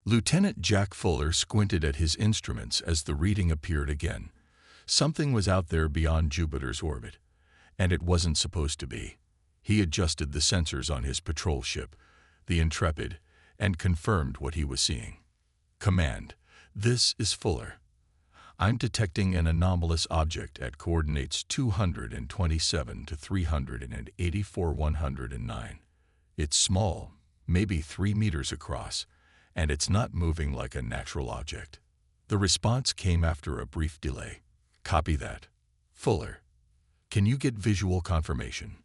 Lieutenant Jack Fuller squinted at his instruments as the reading appeared again. Something was out there beyond Jupiter's orbit, and it wasn't supposed to be. He adjusted the sensors on his patrol ship, the Intrepid, and confirmed what he was seeing. Command, this is Fuller. I'm detecting an anomalous object at coordinates 227 to 384 109. It's small, maybe 3 meters across, and it's not moving like a natural object. The response came after a brief delay. Copy that. Fuller, can you get visual confirmation?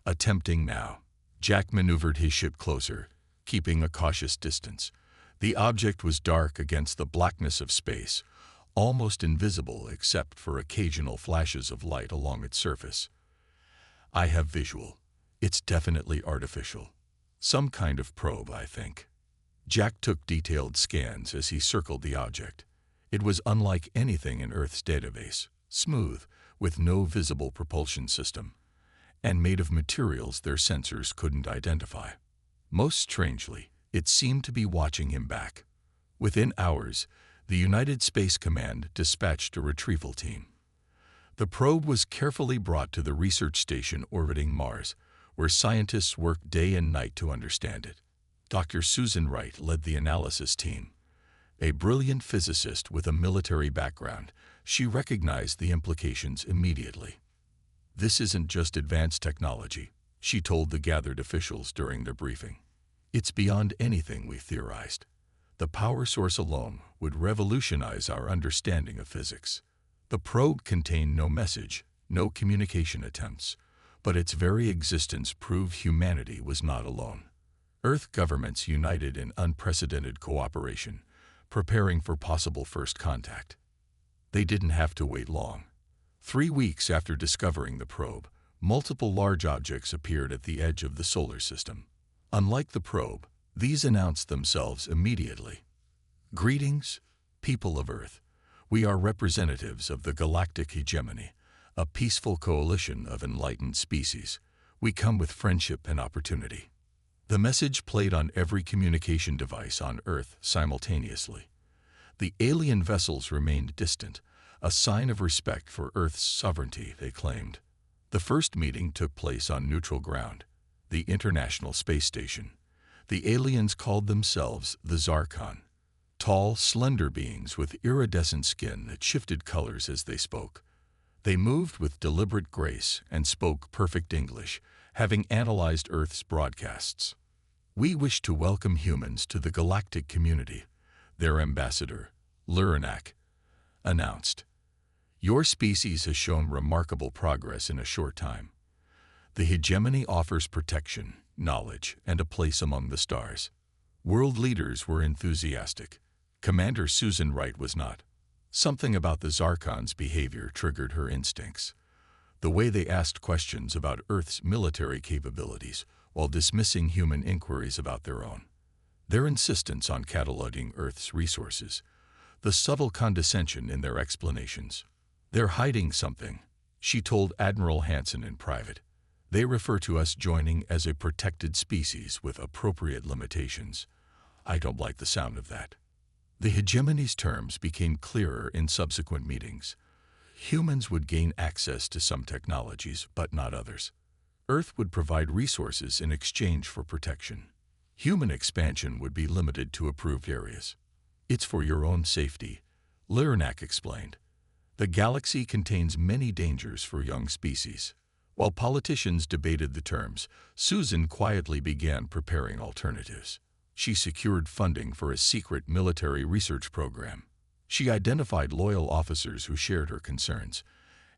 Attempting now. Jack maneuvered his ship closer, keeping a cautious distance. The object was dark against the blackness of space, almost invisible except for occasional flashes of light along its surface. I have visual. It's definitely artificial. Some kind of probe, I think. Jack took detailed scans as he circled the object. It was unlike anything in Earth's database, smooth, with no visible propulsion system, and made of materials their sensors couldn't identify. Most strangely, it seemed to be watching him back. Within hours, the United Space Command dispatched a retrieval team. The probe was carefully brought to the research station orbiting Mars, where scientists worked day and night to understand it. Dr. Susan Wright led the analysis team. A brilliant physicist with a military background, she recognized the implications immediately. This isn't just advanced technology, she told the gathered officials during their briefing. It's beyond anything we theorized. The power source alone would revolutionize our understanding of physics. The probe contained no message, no communication attempts, but its very existence proved humanity was not alone. Earth governments united in unprecedented cooperation, preparing for possible first contact. They didn't have to wait long. 3 weeks after discovering the probe, multiple large objects appeared at the edge of the solar system. Unlike the probe, these announced themselves immediately. Greetings, people of Earth. We are representatives of the Galactic hegemony, a peaceful coalition of enlightened species. We come with friendship and opportunity. The message played on every communication device on Earth simultaneously. The alien vessels remained distant, a sign of respect for Earth's sovereignty, they claimed. The first meeting took place on neutral ground, the International Space Station. The aliens called themselves the Zarkon, tall, slender beings with iridescent skin that shifted colors as they spoke. They moved with deliberate grace and spoke perfect English, having analyzed Earth's broadcasts. We wish to welcome humans to the galactic community, their ambassador, Luranak, announced. Your species has shown remarkable progress in a short time. The hegemony offers protection, knowledge, and a place among the stars. World leaders were enthusiastic. Commander Susan Wright was not. Something about the Zarkon's behavior triggered her instincts. The way they asked questions about Earth's military capabilities while dismissing human inquiries about their own. Their insistence on cataloging Earth's resources. The subtle condescension in their explanations. They're hiding something, she told Admiral Hansen in private. They refer to us joining as a protected species with appropriate limitations. I don't like the sound of that. The hegemony's terms became clearer in subsequent meetings. Humans would gain access to some technologies, but not others. Earth would provide resources in exchange for protection. Human expansion would be limited to approved areas. It's for your own safety, Luranak explained. The galaxy contains many dangers for young species. While politicians debated the terms, Susan quietly began preparing alternatives. She secured funding for a secret military research program. She identified loyal officers who shared her concerns,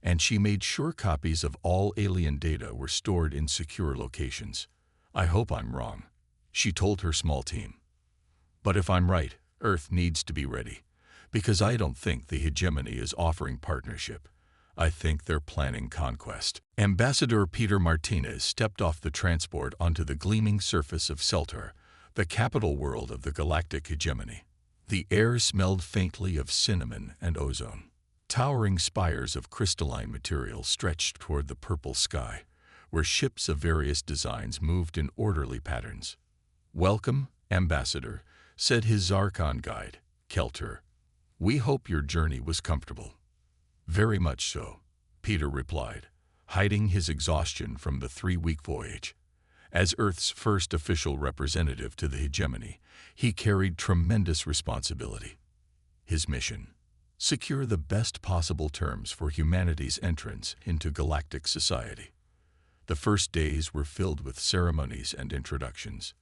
and she made sure copies of all alien data were stored in secure locations. I hope I'm wrong, she told her small team. But if I'm right, Earth needs to be ready, because I don't think the hegemony is offering partnership. I think they're planning conquest. Ambassador Peter Martinez stepped off the transport onto the gleaming surface of Celtor, the capital world of the galactic hegemony. The air smelled faintly of cinnamon and ozone. Towering spires of crystalline material stretched toward the purple sky, where ships of various designs moved in orderly patterns. Welcome, Ambassador, said his Zarkon guide, Kelter. "We hope your journey was comfortable." "Very much so," Peter replied, hiding his exhaustion from the 3-week voyage. As Earth's first official representative to the hegemony, he carried tremendous responsibility. His mission: secure the best possible terms for humanity's entrance into galactic society. The first days were filled with ceremonies and introductions.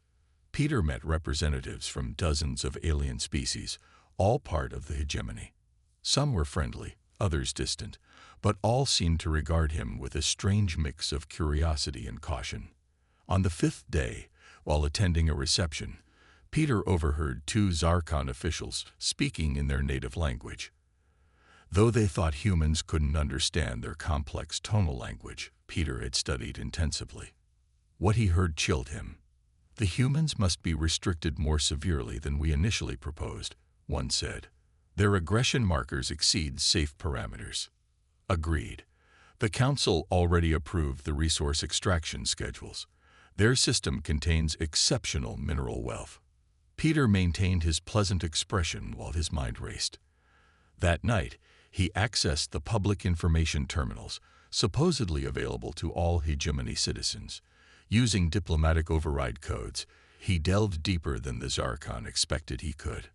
Peter met representatives from dozens of alien species, all part of the hegemony. Some were friendly, others distant, but all seemed to regard him with a strange mix of curiosity and caution. On the 5th day, while attending a reception, Peter overheard 2 Zarkon officials speaking in their native language. Though they thought humans couldn't understand their complex tonal language, Peter had studied intensively. What he heard chilled him. "The humans must be restricted more severely than we initially proposed," one said. "Their aggression markers exceed safe parameters." Agreed. The Council already approved the resource extraction schedules. Their system contains exceptional mineral wealth. Peter maintained his pleasant expression while his mind raced. That night, he accessed the public information terminals, supposedly available to all hegemony citizens. Using diplomatic override codes, he delved deeper than the Zarkon expected he could.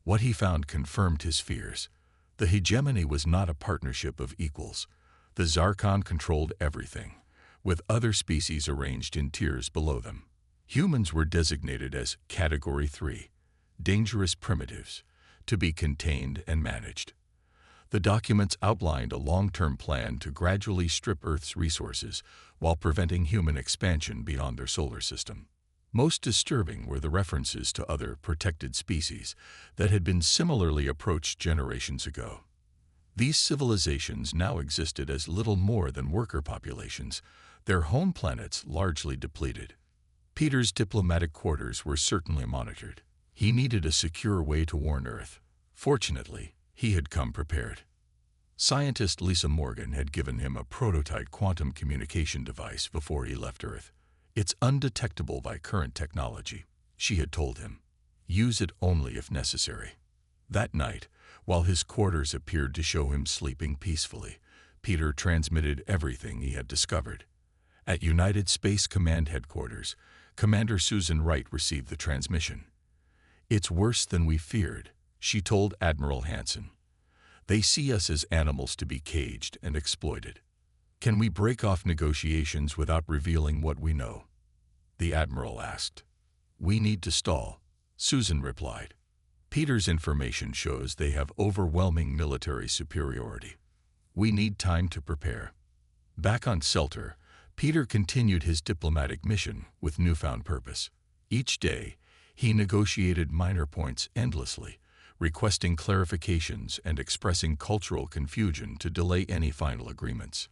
What he found confirmed his fears. The hegemony was not a partnership of equals. The Zarkon controlled everything, with other species arranged in tiers below them. Humans were designated as Category 3, dangerous primitives, to be contained and managed. The documents outlined a long-term plan to gradually strip Earth's resources while preventing human expansion beyond their solar system. Most disturbing were the references to other protected species that had been similarly approached generations ago. These civilizations now existed as little more than worker populations, their home planets largely depleted. Peter's diplomatic quarters were certainly monitored. He needed a secure way to warn Earth. Fortunately, he had come prepared. Scientist Lisa Morgan had given him a prototype quantum communication device before he left Earth. "It's undetectable by current technology," she had told him. "Use it only if necessary." That night, while his quarters appeared to show him sleeping peacefully, Peter transmitted everything he had discovered. At United Space Command Headquarters, Commander Susan Wright received the transmission. "It's worse than we feared," she told Admiral Hansen. "They see us as animals to be caged and exploited. Can we break off negotiations without revealing what we know?" The Admiral asked. "We need to stall," Susan replied. "Peter's information shows they have overwhelming military superiority. We need time to prepare." Back on Celtor, Peter continued his diplomatic mission with newfound purpose. Each day, he negotiated minor points endlessly, requesting clarifications and expressing cultural confusion to delay any final agreements.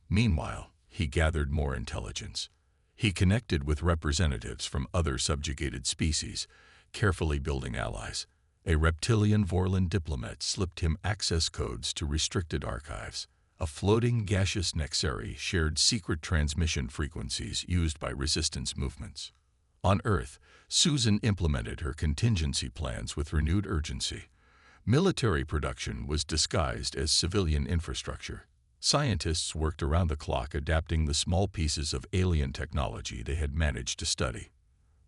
Meanwhile, he gathered more intelligence. He connected with representatives from other subjugated species, carefully building allies. A reptilian Vorlon diplomat slipped him access codes to restricted archives. A floating gaseous Nexeri shared secret transmission frequencies used by resistance movements. On Earth, Susan implemented her contingency plans with renewed urgency. Military production was disguised as civilian infrastructure. Scientists worked around the clock adapting the small pieces of alien technology they had managed to study.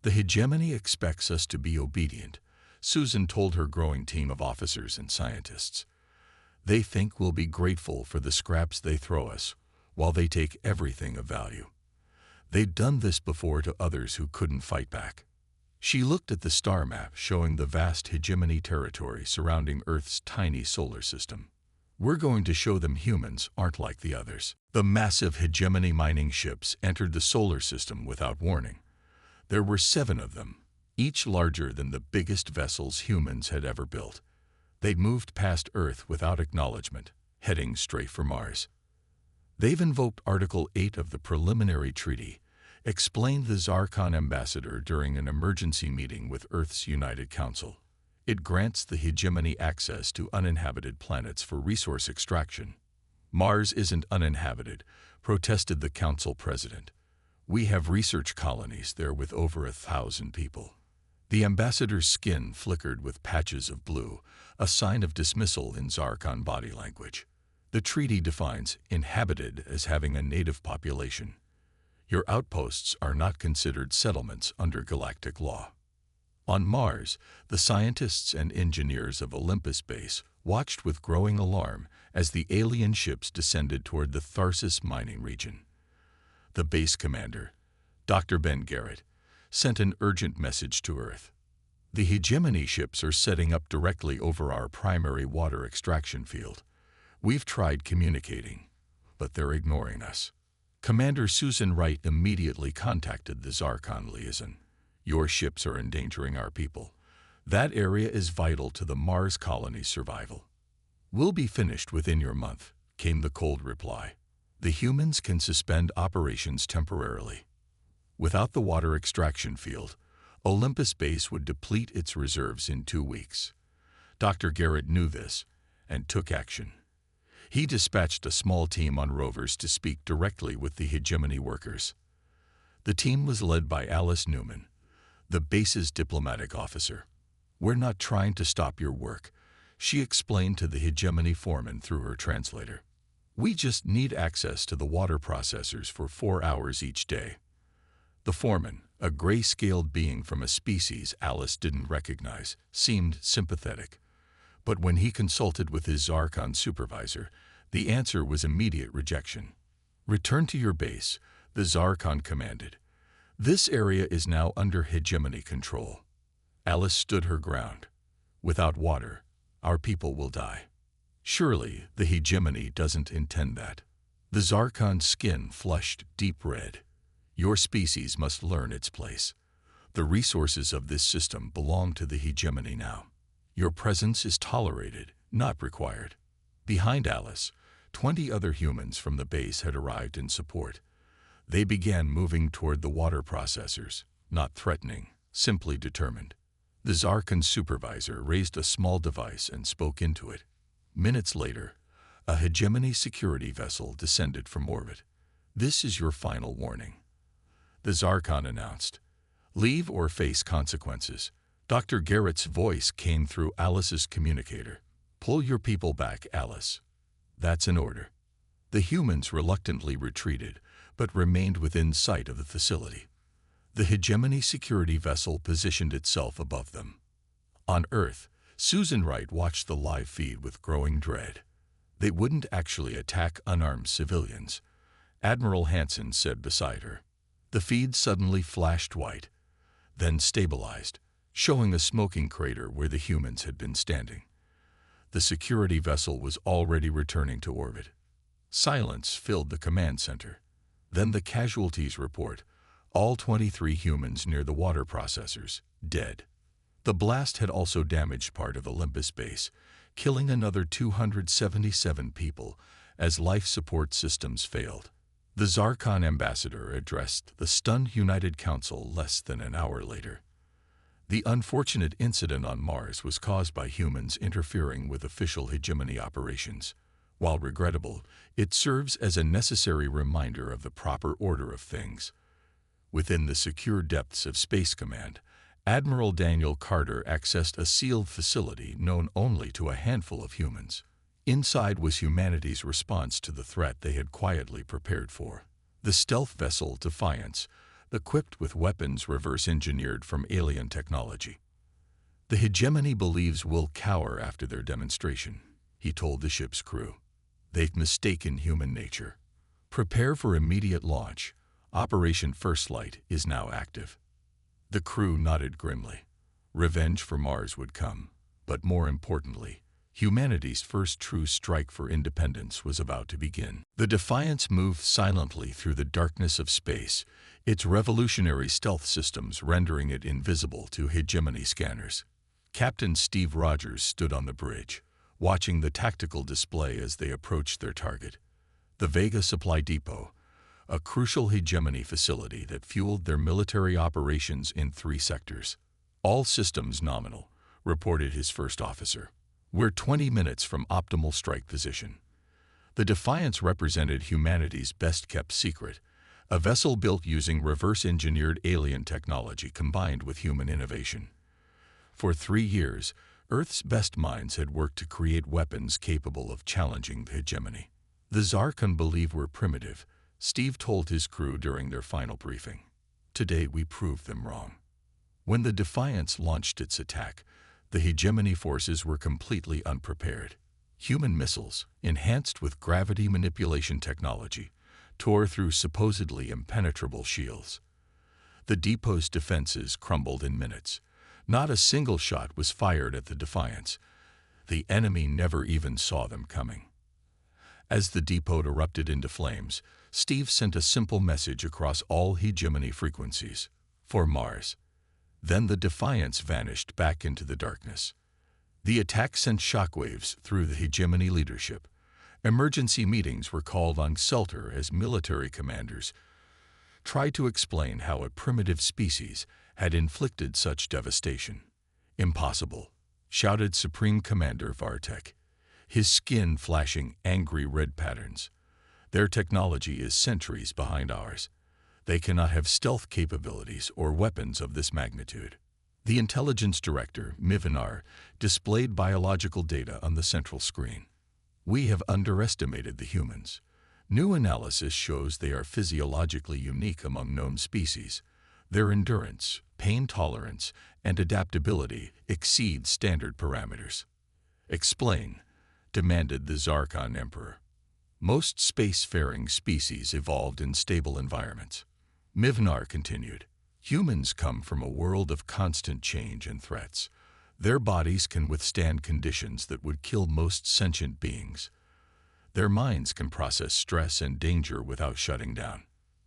"The hegemony expects us to be obedient," Susan told her growing team of officers and scientists. "They think we'll be grateful for the scraps they throw us, while they take everything of value. They'd done this before to others who couldn't fight back." She looked at the star map showing the vast hegemony territory surrounding Earth's tiny solar system. "We're going to show them humans aren't like the others." The massive hegemony mining ships entered the solar system without warning. There were 7 of them, each larger than the biggest vessels humans had ever built. They'd moved past Earth without acknowledgement, heading straight for Mars. "They've invoked Article 8 of the preliminary treaty," explained the Zarkon ambassador during an emergency meeting with Earth's United Council. "It grants the hegemony access to uninhabited planets for resource extraction." "Mars isn't uninhabited," protested the council president. "We have research colonies there with over 1,000 people." The ambassador's skin flickered with patches of blue, a sign of dismissal in Zarkon body language. The treaty defines inhabited as having a native population. Your outposts are not considered settlements under galactic law. On Mars, the scientists and engineers of Olympus Base watched with growing alarm as the alien ships descended toward the Tharsis mining region. The base commander, Dr. Ben Garrett, sent an urgent message to Earth. The hegemony ships are setting up directly over our primary water extraction field. We've tried communicating, but they're ignoring us. Commander Susan Wright immediately contacted the Zarkon liaison. Your ships are endangering our people. That area is vital to the Mars colony's survival. We'll be finished within your month, came the cold reply. The humans can suspend operations temporarily. Without the water extraction field, Olympus Base would deplete its reserves in 2 weeks. Dr. Garrett knew this and took action. He dispatched a small team on rovers to speak directly with the hegemony workers. The team was led by Alice Newman, the base's diplomatic officer. "We're not trying to stop your work," she explained to the hegemony foreman through her translator. "We just need access to the water processors for 4 hours each day." The foreman, a gray-scaled being from a species Alice didn't recognize, seemed sympathetic. But when he consulted with his Zarkon supervisor, the answer was immediate rejection. "Return to your base," the Zarkon commanded. "This area is now under hegemony control." Alice stood her ground. "Without water, our people will die." Surely the hegemony doesn't intend that. The Zarkon's skin flushed deep red. "Your species must learn its place. The resources of this system belong to the hegemony now. Your presence is tolerated, not required." Behind Alice, 20 other humans from the base had arrived in support. They began moving toward the water processors, not threatening, simply determined. The Zarkon supervisor raised a small device and spoke into it. Minutes later, a hegemony security vessel descended from orbit. "This is your final warning," the Zarkon announced. "Leave or face consequences." Dr. Garrett's voice came through Alice's communicator. "Pull your people back, Alice." "That's an order." The humans reluctantly retreated, but remained within sight of the facility. The hegemony security vessel positioned itself above them. On Earth, Susan Wright watched the live feed with growing dread. They wouldn't actually attack unarmed civilians, Admiral Hansen said beside her. The feed suddenly flashed white, then stabilized, showing a smoking crater where the humans had been standing. The security vessel was already returning to orbit. Silence filled the command center. Then the casualties report: all 23 humans near the water processors, dead. The blast had also damaged part of Olympus Base, killing another 277 people as life support systems failed. The Zarkon ambassador addressed the stunned United Council less than an hour later. The unfortunate incident on Mars was caused by humans interfering with official hegemony operations. While regrettable, it serves as a necessary reminder of the proper order of things. Within the secure depths of Space Command, Admiral Daniel Carter accessed a sealed facility known only to a handful of humans. Inside was humanity's response to the threat they had quietly prepared for. The stealth vessel Defiance, equipped with weapons reverse-engineered from alien technology. "The hegemony believes we'll cower after their demonstration," he told the ship's crew. "They've mistaken human nature. Prepare for immediate launch. Operation First Light is now active." The crew nodded grimly. Revenge for Mars would come, but more importantly, humanity's first true strike for independence was about to begin. The Defiance moved silently through the darkness of space, its revolutionary stealth systems rendering it invisible to hegemony scanners. Captain Steve Rogers stood on the bridge, watching the tactical display as they approached their target. The Vega Supply Depot, a crucial hegemony facility that fueled their military operations in 3 sectors. "All systems nominal," reported his first officer. "We're 20 minutes from optimal strike position." The Defiance represented humanity's best-kept secret, a vessel built using reverse-engineered alien technology combined with human innovation. For 3 years, Earth's best minds had worked to create weapons capable of challenging the hegemony. The Zarkon believe we're primitive, Steve told his crew during their final briefing. Today we proved them wrong. When the Defiance launched its attack, the hegemony forces were completely unprepared. Human missiles, enhanced with gravity manipulation technology, tore through supposedly impenetrable shields. The depot's defenses crumbled in minutes. Not a single shot was fired at the Defiance. The enemy never even saw them coming. As the depot erupted into flames, Steve sent a simple message across all hegemony frequencies. For Mars. Then the Defiance vanished back into the darkness. The attack sent shockwaves through the hegemony leadership. Emergency meetings were called on Celtor as military commanders tried to explain how a primitive species had inflicted such devastation. Impossible, shouted Supreme Commander Vartek, his skin flashing angry red patterns. Their technology is centuries behind ours. They cannot have stealth capabilities or weapons of this magnitude. The intelligence director, Mivinar, displayed biological data on the central screen. We have underestimated the humans. New analysis shows they are physiologically unique among known species. Their endurance, pain tolerance, and adaptability exceed standard parameters. Explain, demanded the Zarkon Emperor. Most spacefaring species evolved in stable environments. Mivnar continued. Humans come from a world of constant change and threats. Their bodies can withstand conditions that would kill most sentient beings. Their minds can process stress and danger without shutting down.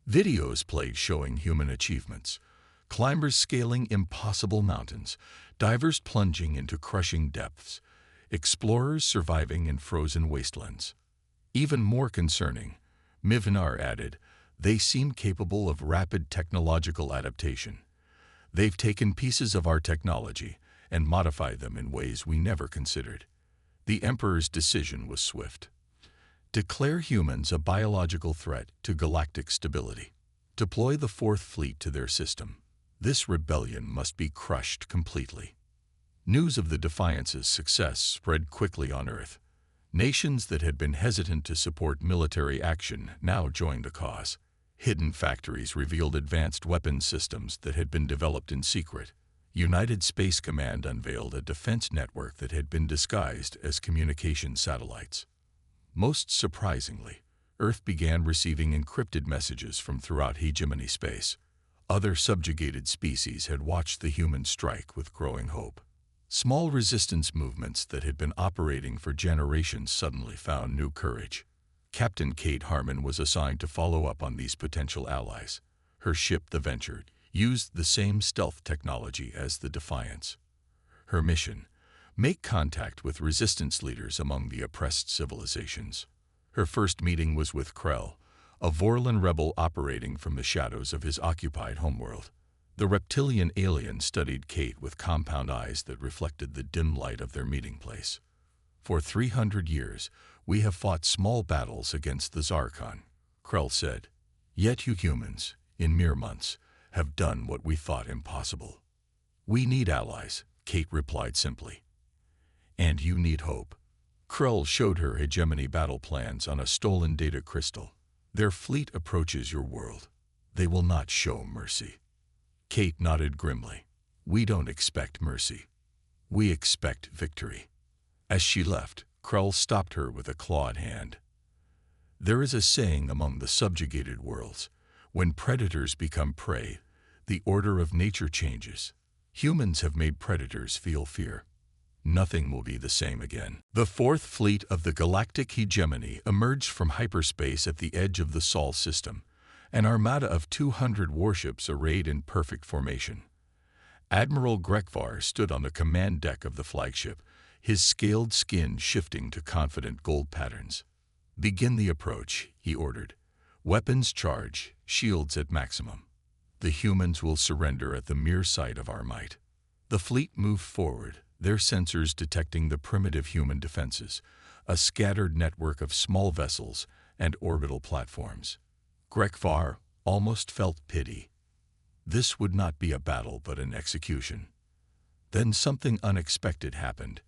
Videos played showing human achievements. Climbers scaling impossible mountains, divers plunging into crushing depths, explorers surviving in frozen wastelands. Even more concerning, Mivnar added, they seem capable of rapid technological adaptation. They've taken pieces of our technology and modified them in ways we never considered. The Emperor's decision was swift. Declare humans a biological threat to galactic stability. Deploy the Fourth Fleet to their system. This rebellion must be crushed completely. News of the Defiance's success spread quickly on Earth. Nations that had been hesitant to support military action now joined the cause. Hidden factories revealed advanced weapons systems that had been developed in secret. United Space Command unveiled a defense network that had been disguised as communication satellites. Most surprisingly, Earth began receiving encrypted messages from throughout hegemony space. Other subjugated species had watched the human strike with growing hope. Small resistance movements that had been operating for generations suddenly found new courage. Captain Kate Harmon was assigned to follow up on these potential allies. Her ship, the Venture, used the same stealth technology as the Defiance. Her mission: make contact with resistance leaders among the oppressed civilizations. Her first meeting was with Krell, a Vorlon rebel operating from the shadows of his occupied homeworld. The reptilian alien studied Kate with compound eyes that reflected the dim light of their meeting place. For 300 years, we have fought small battles against the Zarkon, Krell said. Yet you humans, in mere months, have done what we thought impossible. We need allies, Kate replied simply. And you need hope. Krell showed her hegemony battle plans on a stolen data crystal. Their fleet approaches your world. They will not show mercy. Kate nodded grimly. We don't expect mercy. We expect victory. As she left, Krell stopped her with a clawed hand. There is a saying among the subjugated worlds: when predators become prey, the order of nature changes. Humans have made predators feel fear. Nothing will be the same again. The Fourth Fleet of the Galactic Hegemony emerged from hyperspace at the edge of the Sol system, an armada of 200 warships arrayed in perfect formation. Admiral Grekvar stood on the command deck of the flagship, his scaled skin shifting to confident gold patterns. Begin the approach, he ordered. Weapons charge, shields at maximum. The humans will surrender at the mere sight of our might. The fleet moved forward, their sensors detecting the primitive human defenses, a scattered network of small vessels and orbital platforms. Grekvar almost felt pity. This would not be a battle but an execution. Then something unexpected happened.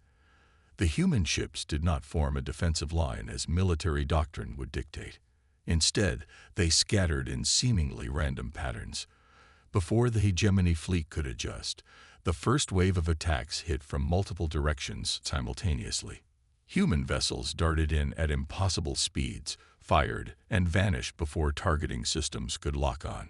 The human ships did not form a defensive line as military doctrine would dictate. Instead, they scattered in seemingly random patterns. Before the hegemony fleet could adjust, the first wave of attacks hit from multiple directions simultaneously. Human vessels darted in at impossible speeds, fired, and vanished before targeting systems could lock on.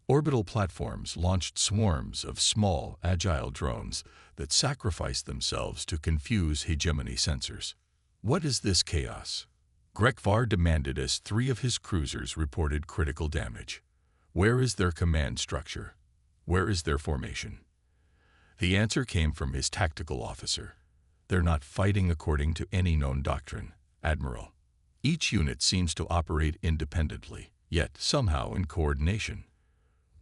Orbital platforms launched swarms of small, agile drones that sacrificed themselves to confuse hegemony sensors. What is this chaos? Grekvar demanded as 3 of his cruisers reported critical damage. Where is their command structure? Where is their formation? The answer came from his tactical officer. They're not fighting according to any known doctrine, Admiral. Each unit seems to operate independently, yet somehow in coordination.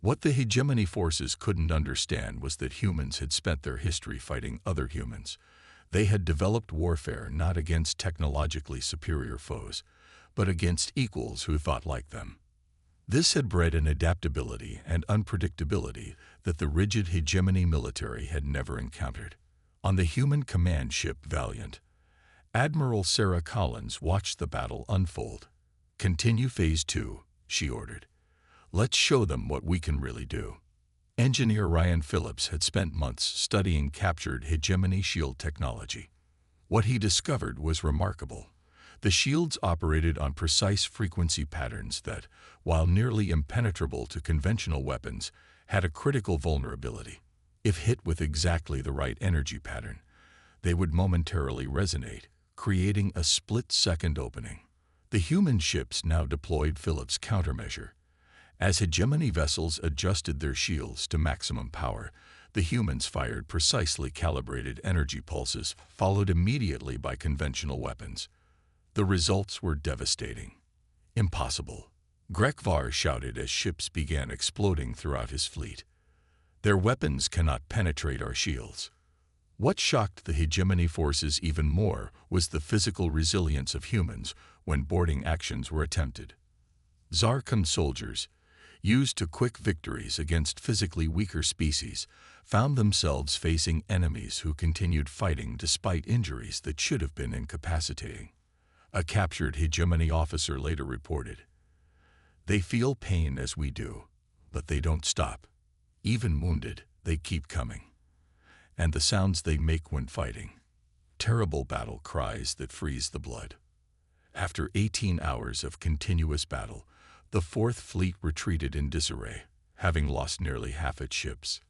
What the hegemony forces couldn't understand was that humans had spent their history fighting other humans. They had developed warfare not against technologically superior foes, but against equals who thought like them. This had bred an adaptability and unpredictability that the rigid hegemony military had never encountered. On the human command ship Valiant, Admiral Sarah Collins watched the battle unfold. "Continue Phase 2, she ordered. "Let's show them what we can really do." Engineer Ryan Phillips had spent months studying captured hegemony shield technology. What he discovered was remarkable. The shields operated on precise frequency patterns that, while nearly impenetrable to conventional weapons, had a critical vulnerability. If hit with exactly the right energy pattern, they would momentarily resonate, creating a split-second opening. The human ships now deployed Phillips' countermeasure. As hegemony vessels adjusted their shields to maximum power, the humans fired precisely calibrated energy pulses, followed immediately by conventional weapons. The results were devastating. "Impossible," Grekvar shouted as ships began exploding throughout his fleet. "Their weapons cannot penetrate our shields." What shocked the hegemony forces even more was the physical resilience of humans when boarding actions were attempted. Zarkon soldiers, used to quick victories against physically weaker species, found themselves facing enemies who continued fighting despite injuries that should have been incapacitating. A captured hegemony officer later reported, "They feel pain as we do, but they don't stop. Even wounded, they keep coming. And the sounds they make when fighting. Terrible battle cries that freeze the blood." After 18 hours of continuous battle, the Fourth Fleet retreated in disarray, having lost nearly half its ships.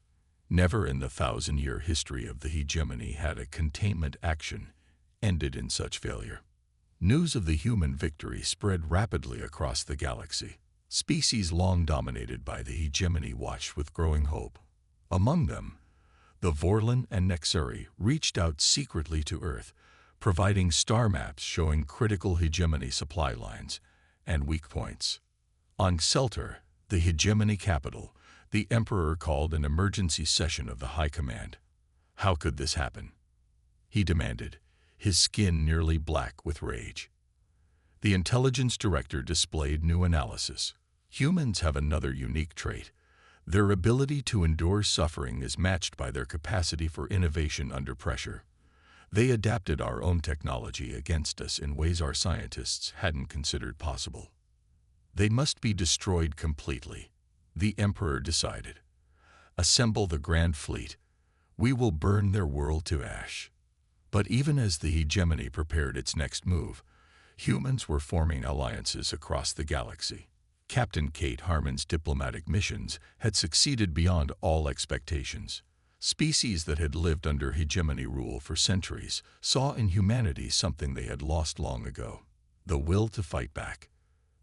Never in the 1,000-year history of the hegemony had a containment action ended in such failure. News of the human victory spread rapidly across the galaxy. Species long dominated by the hegemony watched with growing hope. Among them, the Vorlon and Nexari reached out secretly to Earth, providing star maps showing critical hegemony supply lines and weak points. On Celtor, the hegemony capital, the Emperor called an emergency session of the High Command. How could this happen? He demanded, his skin nearly black with rage. The intelligence director displayed new analysis. Humans have another unique trait. Their ability to endure suffering is matched by their capacity for innovation under pressure. They adapted our own technology against us in ways our scientists hadn't considered possible. They must be destroyed completely, the Emperor decided. Assemble the Grand Fleet. We will burn their world to ash. But even as the hegemony prepared its next move, humans were forming alliances across the galaxy. Captain Kate Harmon's diplomatic missions had succeeded beyond all expectations. Species that had lived under hegemony rule for centuries saw in humanity something they had lost long ago: the will to fight back.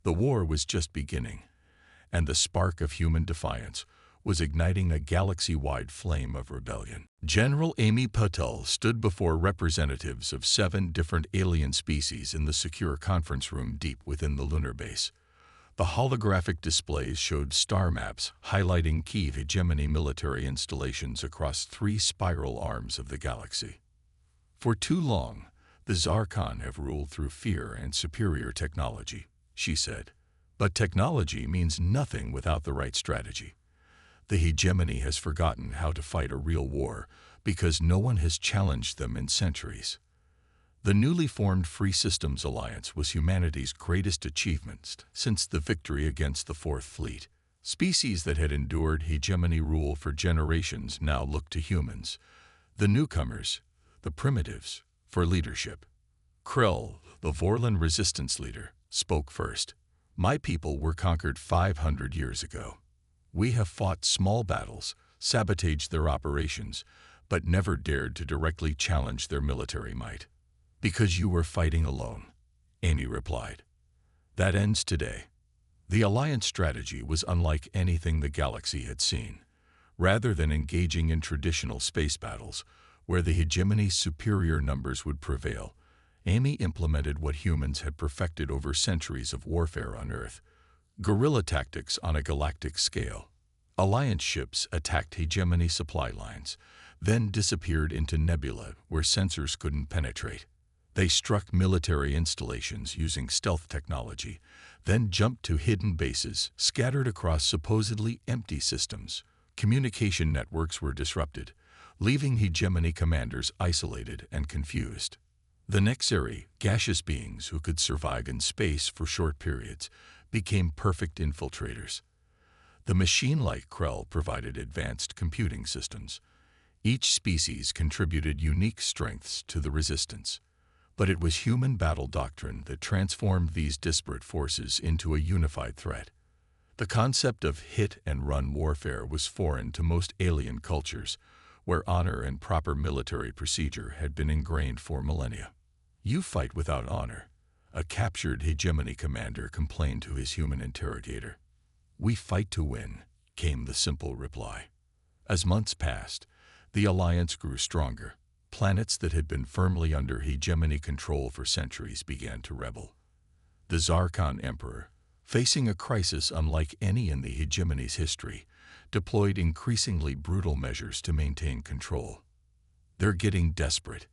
The war was just beginning, and the spark of human defiance was igniting a galaxy-wide flame of rebellion. General Amy Patel stood before representatives of 7 different alien species in the secure conference room deep within the lunar base. The holographic displays showed star maps highlighting key hegemony military installations across 3 spiral arms of the galaxy. For too long, the Zarkon have ruled through fear and superior technology, she said. But technology means nothing without the right strategy. The hegemony has forgotten how to fight a real war, because no one has challenged them in centuries. The newly formed Free Systems Alliance was humanity's greatest achievement since the victory against the Fourth Fleet. Species that had endured hegemony rule for generations now looked to humans, the newcomers, the primitives, for leadership. Krell, the Vorlon resistance leader, spoke first. "My people were conquered 500 years ago. We have fought small battles, sabotaged their operations, but never dared to directly challenge their military might." "Because you were fighting alone," Amy replied. "That ends today." The Alliance strategy was unlike anything the galaxy had seen. Rather than engaging in traditional space battles, where the hegemony's superior numbers would prevail, Amy implemented what humans had perfected over centuries of warfare on Earth: guerrilla tactics on a galactic scale. Alliance ships attacked hegemony supply lines, then disappeared into nebula where sensors couldn't penetrate. They struck military installations using stealth technology, then jumped to hidden bases scattered across supposedly empty systems. Communication networks were disrupted, leaving hegemony commanders isolated and confused. The Nexari, gaseous beings who could survive in space for short periods, became perfect infiltrators. The machine-like Krell provided advanced computing systems. Each species contributed unique strengths to the resistance. But it was human battle doctrine that transformed these disparate forces into a unified threat. The concept of hit-and-run warfare was foreign to most alien cultures, where honor and proper military procedure had been ingrained for millennia. "You fight without honor," a captured hegemony commander complained to his human interrogator. "We fight to win," came the simple reply. As months passed, the Alliance grew stronger. Planets that had been firmly under hegemony control for centuries began to rebel. The Zarkon Emperor, facing a crisis unlike any in the hegemony's history, deployed increasingly brutal measures to maintain control. "They're getting desperate,"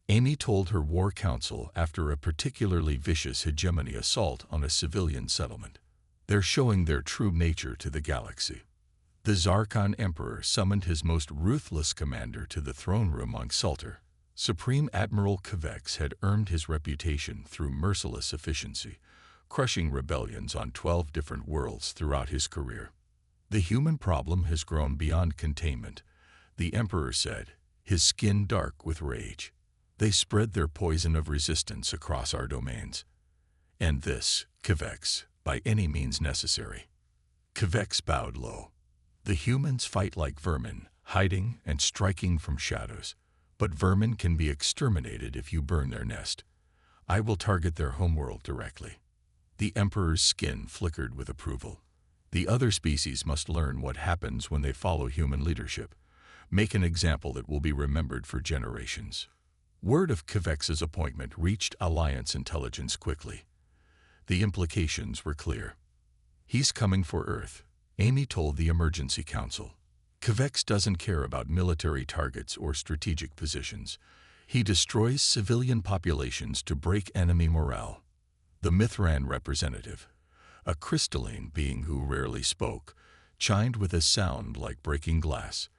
Amy told her war council after a particularly vicious hegemony assault on a civilian settlement. "They're showing their true nature to the galaxy." The Zarkon Emperor summoned his most ruthless commander to the throne room on Sultar. Supreme Admiral Kvex had earned his reputation through merciless efficiency, crushing rebellions on 12 different worlds throughout his career. "The human problem has grown beyond containment," the Emperor said, his skin dark with rage. "They spread their poison of resistance across our domains. End this, Kvex, by any means necessary." Kvex bowed low. "The humans fight like vermin, hiding and striking from shadows. But vermin can be exterminated if you burn their nest. I will target their homeworld directly." The Emperor's skin flickered with approval. "The other species must learn what happens when they follow human leadership. Make an example that will be remembered for generations." Word of Kvex's appointment reached Alliance intelligence quickly. The implications were clear. "He's coming for Earth," Amy told the Emergency Council. "Kvex doesn't care about military targets or strategic positions. He destroys civilian populations to break enemy morale." The Mithran representative, a crystalline being who rarely spoke, chimed with a sound like breaking glass.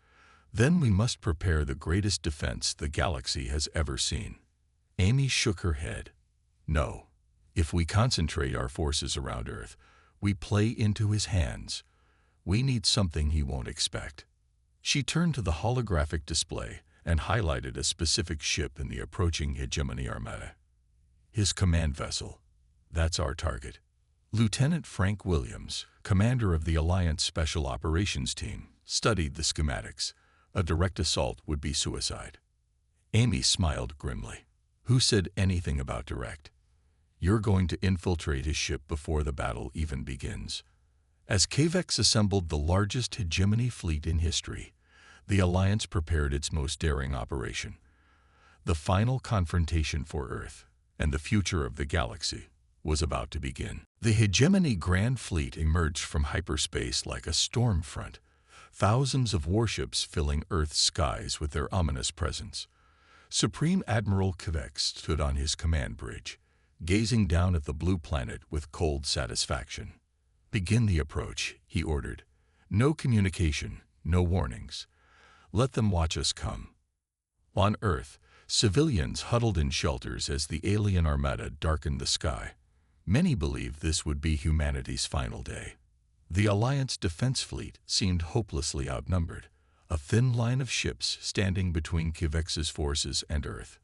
"Then we must prepare the greatest defense the galaxy has ever seen." Amy shook her head. "No. If we concentrate our forces around Earth, we play into his hands. We need something he won't expect." She turned to the holographic display and highlighted a specific ship in the approaching hegemony armada. "His command vessel. That's our target." Lieutenant Frank Williams, commander of the Alliance Special Operations Team, studied the schematics. A direct assault would be suicide. Amy smiled grimly. "Who said anything about direct? You're going to infiltrate his ship before the battle even begins." As Kvex assembled the largest hegemony fleet in history, the Alliance prepared its most daring operation. The final confrontation for Earth and the future of the galaxy was about to begin. The hegemony Grand Fleet emerged from hyperspace like a storm front, thousands of warships filling Earth's skies with their ominous presence. Supreme Admiral Kvex stood on his command bridge, gazing down at the blue planet with cold satisfaction. "Begin the approach," he ordered. "No communication, no warnings. Let them watch us come. On Earth, civilians huddled in shelters as the alien armada darkened the sky. Many believed this would be humanity's final day. The Alliance defense fleet seemed hopelessly outnumbered, a thin line of ships standing between Kivex's forces and Earth.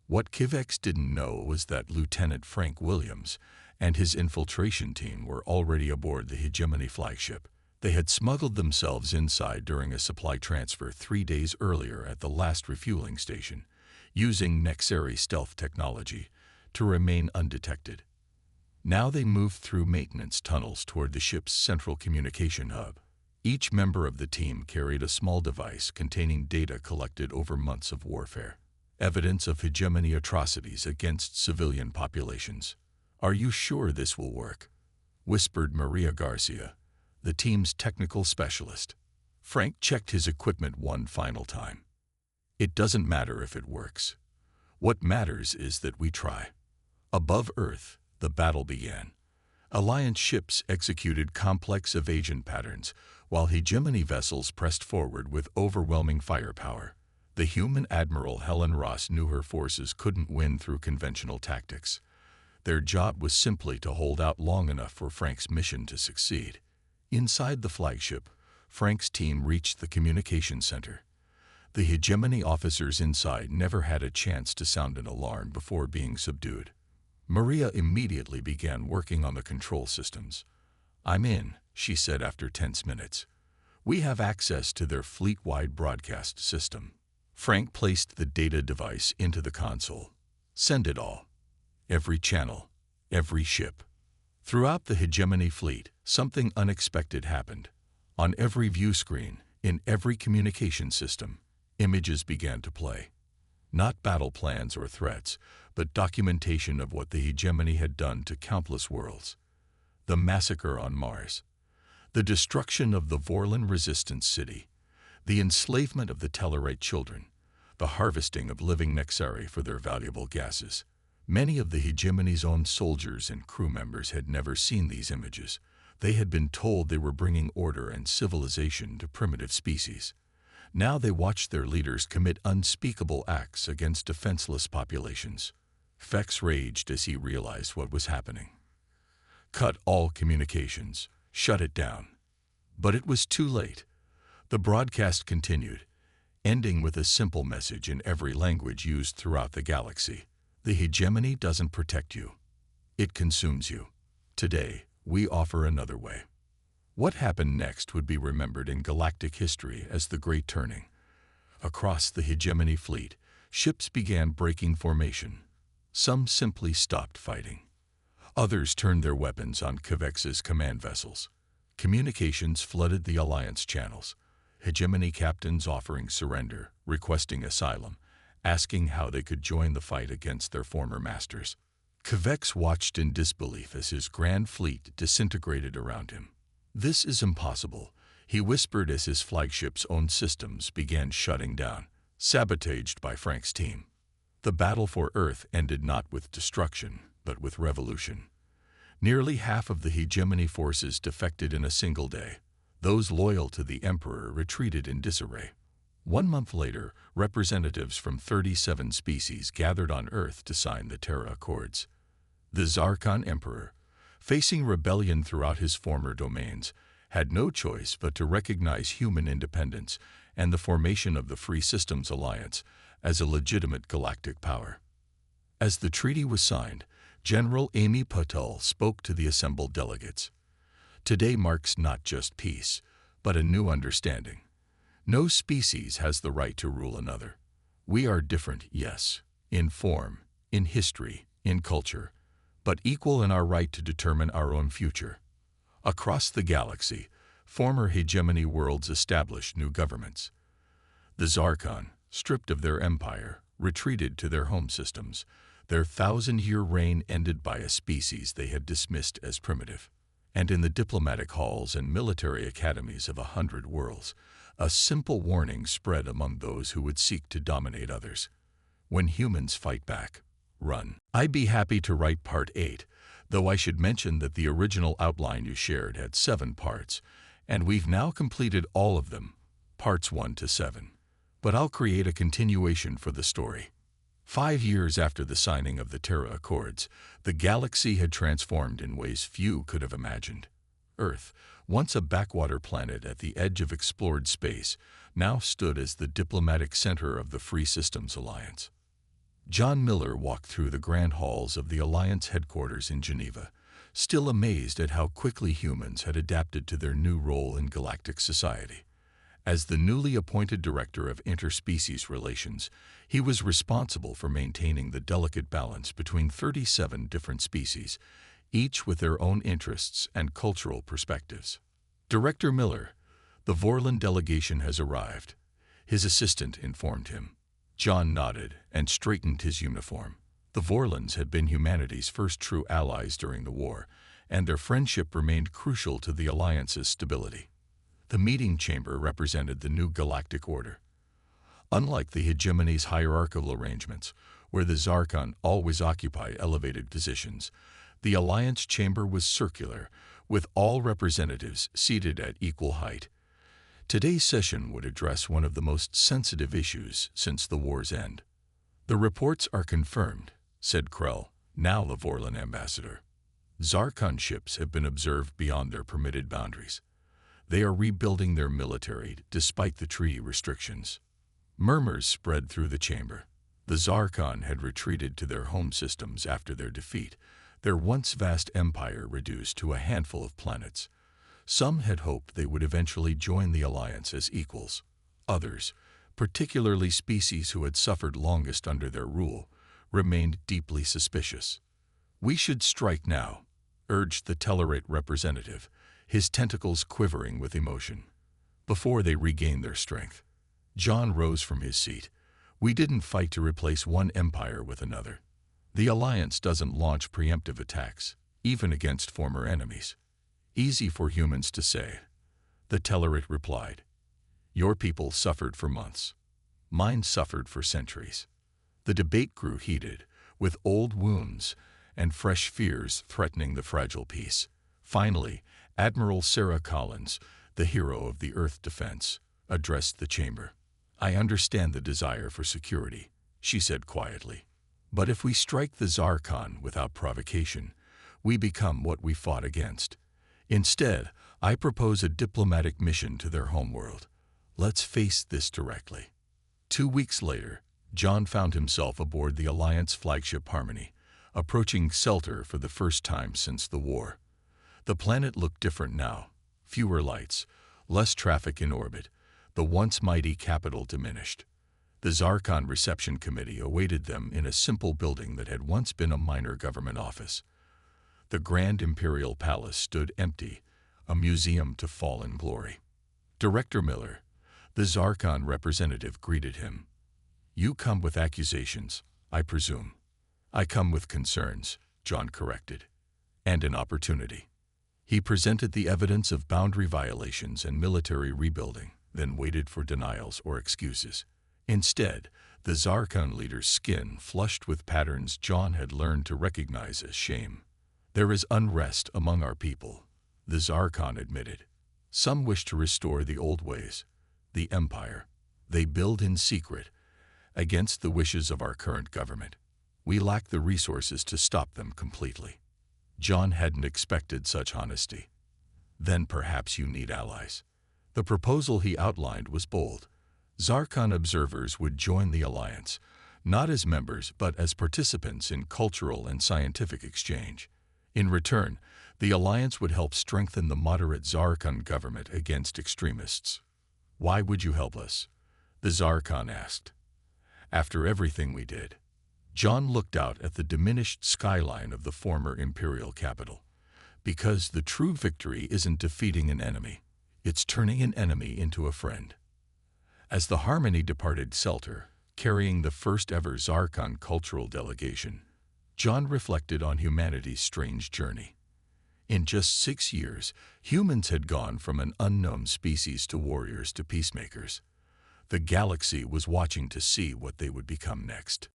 What Kivex didn't know was that Lieutenant Frank Williams and his infiltration team were already aboard the Hegemony flagship. They had smuggled themselves inside during a supply transfer 3 days earlier at the last refueling station, using Nexari stealth technology to remain undetected. Now they moved through maintenance tunnels toward the ship's central communication hub. Each member of the team carried a small device containing data collected over months of warfare, evidence of hegemony atrocities against civilian populations. "Are you sure this will work?" whispered Maria Garcia, the team's technical specialist. Frank checked his equipment one final time. "It doesn't matter if it works. What matters is that we try." Above Earth, the battle began. Alliance ships executed complex evasion patterns, while hegemony vessels pressed forward with overwhelming firepower. The human Admiral Helen Ross knew her forces couldn't win through conventional tactics. Their job was simply to hold out long enough for Frank's mission to succeed. Inside the flagship, Frank's team reached the communication center. The hegemony officers inside never had a chance to sound an alarm before being subdued. Maria immediately began working on the control systems. "I'm in," she said after tense minutes. "We have access to their fleet-wide broadcast system." Frank placed the data device into the console. "Send it all. Every channel, every ship." Throughout the hegemony fleet, something unexpected happened. On every view screen, in every communication system, images began to play. Not battle plans or threats, but documentation of what the hegemony had done to countless worlds. The massacre on Mars, the destruction of the Vorlon resistance city, the enslavement of the Tellarite children, the harvesting of living Nexari for their valuable gases. Many of the hegemony's own soldiers and crew members had never seen these images. They had been told they were bringing order and civilization to primitive species. Now they watched their leaders commit unspeakable acts against defenseless populations. Fex raged as he realized what was happening. "Cut all communications. Shut it down." But it was too late. The broadcast continued, ending with a simple message in every language used throughout the galaxy. "The hegemony doesn't protect you. It consumes you. Today, we offer another way." What happened next would be remembered in galactic history as the Great Turning. Across the hegemony fleet, ships began breaking formation. Some simply stopped fighting. Others turned their weapons on Kivex's command vessels. Communications flooded the Alliance channels. Hegemony captains offering surrender, requesting asylum, asking how they could join the fight against their former masters. Kivex watched in disbelief as his grand fleet disintegrated around him. "This is impossible," he whispered as his flagship's own systems began shutting down, sabotaged by Frank's team. The battle for Earth ended not with destruction, but with revolution. Nearly half of the hegemony forces defected in a single day. Those loyal to the Emperor retreated in disarray. 1 month later, representatives from 37 species gathered on Earth to sign the Terra Accords. The Zarkon Emperor, facing rebellion throughout his former domains, had no choice but to recognize human independence and the formation of the Free Systems Alliance as a legitimate galactic power. As the treaty was signed, General Amy Patel spoke to the assembled delegates. "Today marks not just peace, but a new understanding. No species has the right to rule another. We are different, yes, in form, in history, in culture, but equal in our right to determine our own future." Across the galaxy, former hegemony worlds established new governments. The Zarkon, stripped of their empire, retreated to their home systems, their 1,000-year reign ended by a species they had dismissed as primitive. And in the diplomatic halls and military academies of 100 worlds, a simple warning spread among those who would seek to dominate others. When humans fight back, run. I'd be happy to write Part 8, though I should mention that the original outline you shared had 7 parts, and we've now completed all of them, Parts 1 to 7. but I'll create a continuation for the story. 5 years after the signing of the Terra Accords, the galaxy had transformed in ways few could have imagined. Earth, once a backwater planet at the edge of explored space, now stood as the diplomatic center of the Free Systems Alliance. John Miller walked through the grand halls of the Alliance headquarters in Geneva, still amazed at how quickly humans had adapted to their new role in galactic society. As the newly appointed Director of Interspecies Relations, he was responsible for maintaining the delicate balance between 37 different species, each with their own interests and cultural perspectives. Director Miller, the Vorlon delegation has arrived, his assistant informed him. John nodded and straightened his uniform. The Vorlons had been humanity's first true allies during the war, and their friendship remained crucial to the Alliance's stability. The meeting chamber represented the new galactic order. Unlike the hegemony's hierarchical arrangements, where the Zarkon always occupy elevated positions, the Alliance chamber was circular, with all representatives seated at equal height. Today's session would address one of the most sensitive issues since the war's end. "The reports are confirmed," said Krell, now the Vorlon ambassador. "Zarkon ships have been observed beyond their permitted boundaries. They are rebuilding their military despite the treaty restrictions." Murmurs spread through the chamber. The Zarkon had retreated to their home systems after their defeat, their once vast empire reduced to a handful of planets. Some had hoped they would eventually join the Alliance as equals. Others, particularly species who had suffered longest under their rule, remained deeply suspicious. "We should strike now," urged the Tellarate representative, his tentacles quivering with emotion. Before they regained their strength, John rose from his seat. "We didn't fight to replace one empire with another. The Alliance doesn't launch preemptive attacks, even against former enemies." "Easy for humans to say," the Tellarate replied. "Your people suffered for months. Mine suffered for centuries." The debate grew heated, with old wounds and fresh fears threatening the fragile peace. Finally, Admiral Sarah Collins, the hero of the Earth defense, addressed the chamber. "I understand the desire for security," she said quietly. "But if we strike the Zarkon without provocation, we become what we fought against. Instead, I propose a diplomatic mission to their homeworld. Let's face this directly." 2 weeks later, John found himself aboard the Alliance flagship Harmony, approaching Celtor for the first time since the war. The planet looked different now. Fewer lights, less traffic in orbit, the once mighty capital diminished. The Zarkon Reception Committee awaited them in a simple building that had once been a minor government office. The Grand Imperial Palace stood empty, a museum to fallen glory. Director Miller, the Zarkon representative, greeted him. "You come with accusations, I presume." "I come with concerns," John corrected, "and an opportunity." He presented the evidence of boundary violations and military rebuilding, then waited for denials or excuses. Instead, the Zarkon leader's skin flushed with patterns John had learned to recognize as shame. "There is unrest among our people," the Zarkon admitted. "Some wish to restore the old ways, the empire. They build in secret, against the wishes of our current government. We lack the resources to stop them completely." John hadn't expected such honesty. "Then perhaps you need allies." The proposal he outlined was bold. Zarkon observers would join the Alliance, not as members but as participants in cultural and scientific exchange. In return, the Alliance would help strengthen the moderate Zarkon government against extremists. "Why would you help us?" the Zarkon asked. "After everything we did." John looked out at the diminished skyline of the former imperial capital. "Because the true victory isn't defeating an enemy, it's turning an enemy into a friend." As the Harmony departed Celtor, carrying the first-ever Zarkon cultural delegation, John reflected on humanity's strange journey. In just 6 years, humans had gone from an unknown species to warriors to peacemakers. The galaxy was watching to see what they would become next.